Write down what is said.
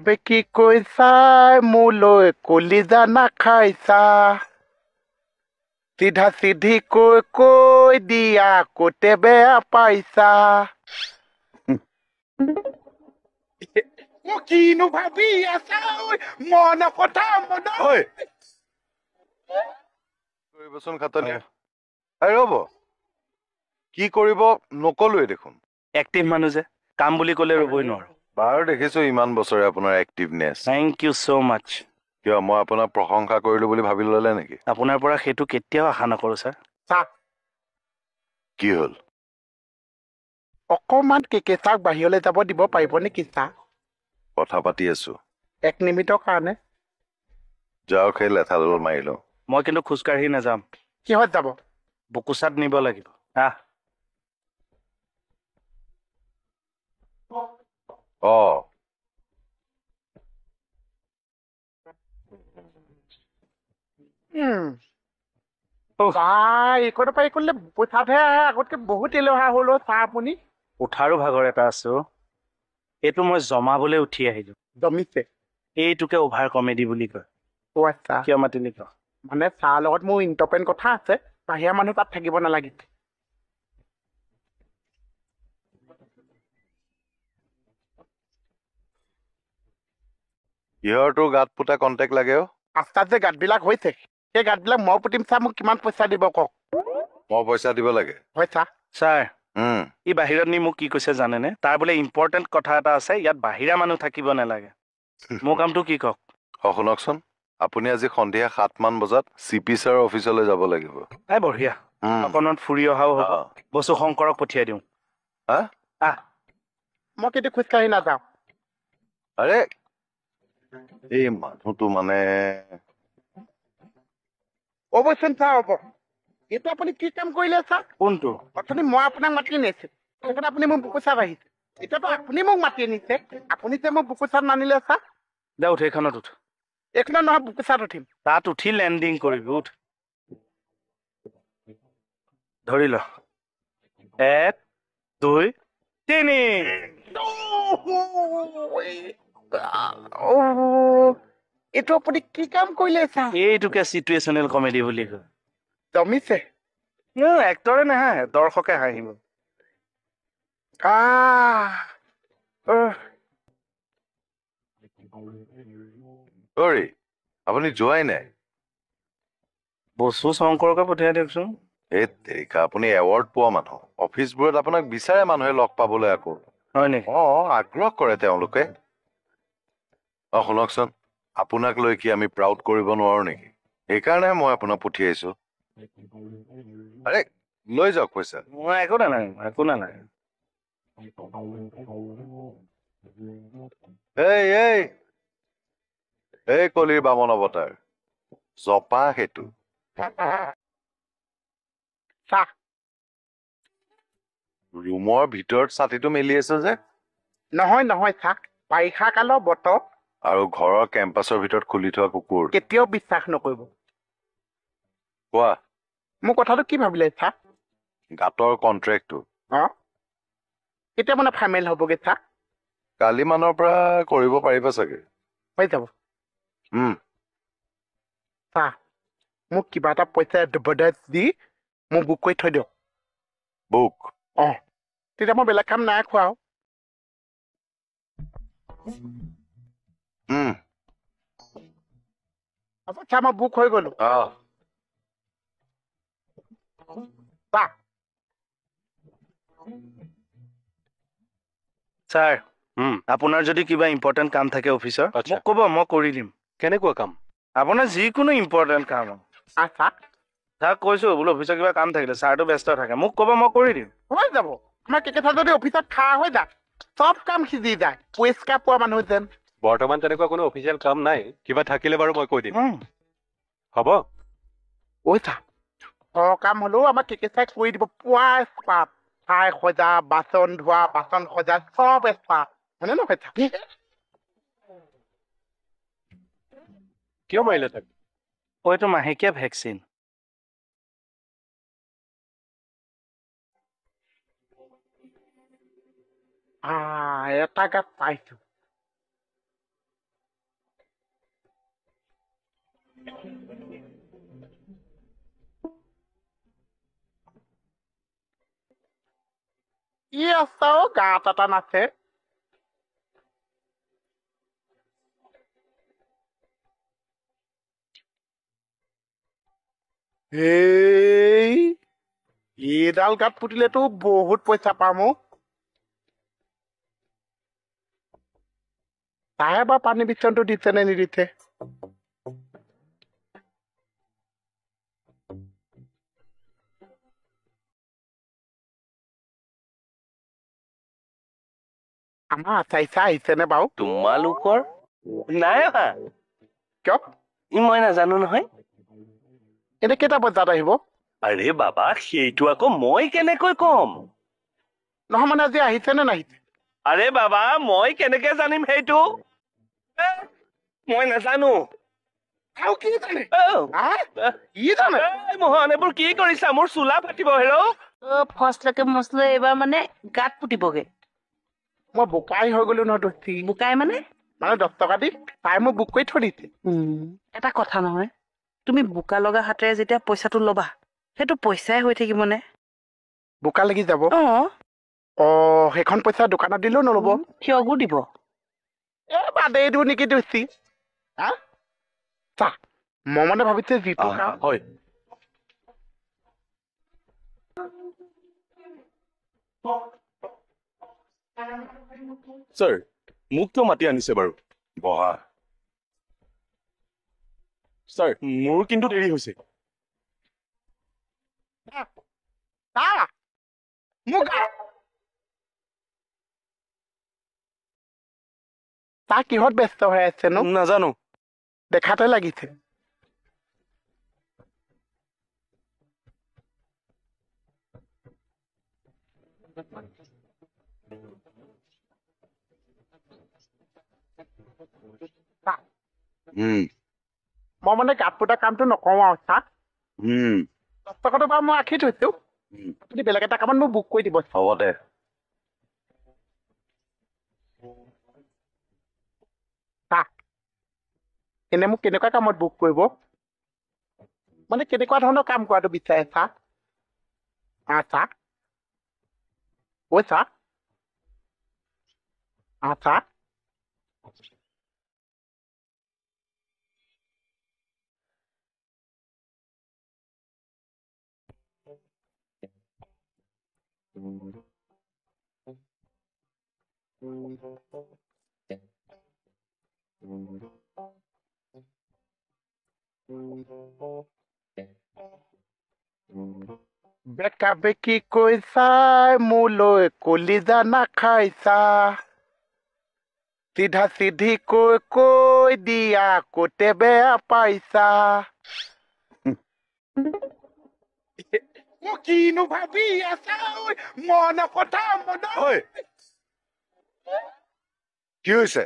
আবে কি কৈছা মোলৈ কলিজা নাখাইছা চিধা চিধি কৈ দিয়া কোতে বেয়া পাইছা মই কিনো ভাবি আছা মন কথা মন কৰিবচোন খাতনি ৰ'ব কি কৰিব নকলোৱে দেখোন এক্টিভ মানুহ যে কাম বুলি ক'লে ৰ'বই নোৱাৰো বাৰু দেখিছো ইমান বছৰে আপোনাৰ এক্টিভনেছ থেংক ইউ ছ' মাছ কিয় মই আপোনাক প্ৰশংসা কৰিলো বুলি ভাবি ল'লে নেকি আপোনাৰ পৰা সেইটো কেতিয়াও আশা নকৰো ছাৰ চাহ কি হ'ল অকমান কেকেচাক বাহিৰলৈ যাব দিব পাৰিব নেকি চাহ কথা পাতি আছো 1 মিনিটৰ কাৰণে যাওক সেই লেঠাডাল মাৰি লওঁ মই কিন্তু খোজকাঢ়ি নাযাম কিহত যাব বুকুচাত নিব লাগিব আহ অ এইকণৰ পৰা এইকণলৈ পইচাতহে আহে আগতকে বহুত এলেহুৱা হ'ল চাহ আপুনি উঠাৰো ভাগৰ এটা আছো এইটো মই জমাবলৈ উঠি আহিলো জমিছে এইটোকে অভাৰ কমেডি বুলি কয় আচ্ছা কিয় মাতিলি ক মানে চাহ লগত মোৰ ইম্পৰ্টেণ্ট কথা আছে বাহিৰা মানুহ তাত থাকিব নালাগিছে ইহঁতৰ গাত পুতা কণ্টেক্ট লাগে ৰাস্তাত যে গাঁতবিলাক হৈছে সেই গাঁতবিলাক মই পুতিম চাহ মোক কিমান পইচা দিব কওক মই পইচা দিব লাগে হয় চাহ ছাৰ ই বাহিৰত নি মোক কি কৈছে জানেনে তাৰ বোলে ইম্পৰ্টেণ্ট কথা এটা আছে ইয়াত বাহিৰা মানুহ থাকিব নালাগে মোৰ কামটো কি কওক শুনকচোন আপুনি আজি সন্ধিয়া 7মান বজাত CP ছাৰৰ অফিচলৈ যাব লাগিব বঢ়িয়া অকণমান ফুৰি অহাও হ'ব বসু শংকৰক পঠিয়াই দিওঁ মই কেতিয়া খোজকাঢ়ি নাযাওঁ আৰে এই মানুহটো মানে অৱশ্যে চাহ হ'ব এইটো আপুনি কি কাম কৰিলে ছাৰ কোনটো অথনি মই আপোনাক মাতি আনিছো সেইকাৰণে আপুনি মোক বুকুচাত আহিছে এতিয়াতো আপুনি মোক মাতি আনিছে আপুনি যে মোক বুকুচাত নানিলে ছাৰ দে উঠ এইখনত উঠ এইখনত নহয় বুকুচাত উঠিম তাত উঠি লেণ্ডিং কৰিবি উঠ ধৰি ল 1 2 3 এইটো আপুনি কি কাম কৰিলে ছাৰ এইটোকে চিটুৱেশ্যনেল কমেডি বুলি কয় জমিছে এক্টৰে নাহাঁহে দৰ্শকে হাঁহিব আপুনি যোৱাই নাই বসু শংকৰকে পঠিয়াই দিয়কচোন এই তেৰিকা আপুনি এৱাৰ্ড পোৱা মানুহ অফিচবোৰত আপোনাক বিচাৰে মানুহে লগ পাবলৈ আকৌ হয় নেকি আগ্ৰহ কৰে তেওঁলোকে শুনকচোন আপোনাক লৈ কি আমি প্ৰাউড কৰিব নোৱাৰো নেকি সেইকাৰণে মই আপোনাক পঠিয়াইছো আৰে লৈ যাওক পইচা মই একো নালাগে এই কলিৰ বামন অৱতাৰ জপা সেইটো চাহ ৰুমৰ ভিতৰত ছাতিটো মেলি আছে যে নহয় চাহ বাৰিষা কালৰ বতৰ আৰু ঘৰৰ কেম্পাছৰ ভিতৰত খুলি থোৱা কুকুৰ কেতিয়াও বিশ্বাস নকৰিব কোৱা মোৰ কথাটো কি ভাবিলে ছাৰ গাঁতৰ কন্ট্ৰেক্টটো কেতিয়া মানে ফাইনেল হ'বগে ছাৰ কালি মানৰ পৰা কৰিব পাৰিবা চাগে হৈ যাব ছাৰ মোক কিবা এটা পইচা এডভাৰটাইজ দি মোক বুক কৰি থৈ দিয়ক বুক তেতিয়া মই বেলেগ কাম নাই খোৱা ছাৰ মই বুক হৈ গলো ছাৰ আপোনাৰ যদি কিবা ইম্পৰ্টেণ্ট কাম থাকে অফিচৰ মোক ক'ব মই কৰি দিম কেনেকুৱা কাম আপোনাৰ যিকোনো ইম্পৰ্টেণ্ট কাম ছাৰ কৈছো বোলো অফিচৰ কিবা কাম থাকিলে ছাৰটো ব্যস্ত থাকে মোক ক'ব মই কৰি দিম হৈ যাব আমাৰ কেকেচা যদি অফিচত খাৰা হৈ যায় চব কাম সিজি যায় পৰিষ্কাৰ পোৱা মানুহ যেন বৰ্তমান তেনেকুৱা কোনো অফিচিয়েল কাম নাই কিবা থাকিলে বাৰু মই কৈ দিম হ'ব কাম হলেও আমাৰ কেকেচাই কৰি দিব পুৱা স্পাত ঠাই সজা বাচন ধোৱা বাচন সজা চব স্পাত হয়নে নহয় কিয় মাৰিলে তাক এইটো মাহেকীয়া ভেকচিন এটা গাত পাইছো কি আছে অ' গাত এটা নাচে এই এইডাল গাত পুতিলেতো বহুত পইচা পাম অ' তাহে বা পানী বিচনটো দিছে নে নিদিছে আমাৰ আচাইচা আহিছেনে বাৰু তোমালোকৰ নাই অহা কিয় মই নাজানো নহয় এনে কেইটা বজাত আহিব আৰে বাবা সেইটো আকৌ মই কেনেকৈ কম নহয় মানে আজি আহিছে নে নাহিছে আৰে বাবা মই কেনেকে জানিম সেইটো মই নাজানো আৰু কি জানে কি জানে মোহন এইবোৰ কি কৰিছা মোৰ চোলা ফাটিব হেৰৌ ফচলকে মচলে এইবাৰ মানে গাত পুতিবগে মই বোকাই হৈ গলো নহয় দোষী বোকাই মানে 10 টকা দি তাই মোক বুক কৰি থৈ দিছে এটা কথা নহয় তুমি বোকা লগা হাতেৰে যেতিয়া পইচাটো ল'বা সেইটো পইচাই হৈ থাকিবনে বোকা লাগি যাব অ সেইখন পইচা দোকানত দিলেও নল'ব থিয়গো দিব বাদেই দিওঁ নেকি দোষী হা চা মই মানে ভাবিছে যিটো কাম হয় ছাৰ মোক কিয় মাতি আনিছে বাৰু বহা ছাৰ মোৰ কিন্তু দেৰি হৈছে মোক তাক কিহত ব্যস্ত হৈ আছে নো নাজানো দেখাতে লাগিছে মই মানে গাত পুতা কামটো নকওঁ আৰু চা 10 টকাটো বাৰু মই ৰাখি থৈছো আপুনি বেলেগ এটা কামত মোক বুক কৰি দিব হ'ব দে চা এনে মোক কেনেকুৱা কামত বুক কৰিব মানে কেনেকুৱা ধৰণৰ কাম কৰাটো বিচাৰে চা চা ঐ চা চা বেকা বেকি কৈছা মোলৈ কলিজা নাখাইছা চিধা চিধি কৈ দিয়া কোতে বেয়া পাইছা কিনো ভাবি আছা মন কথা মন কি হৈছে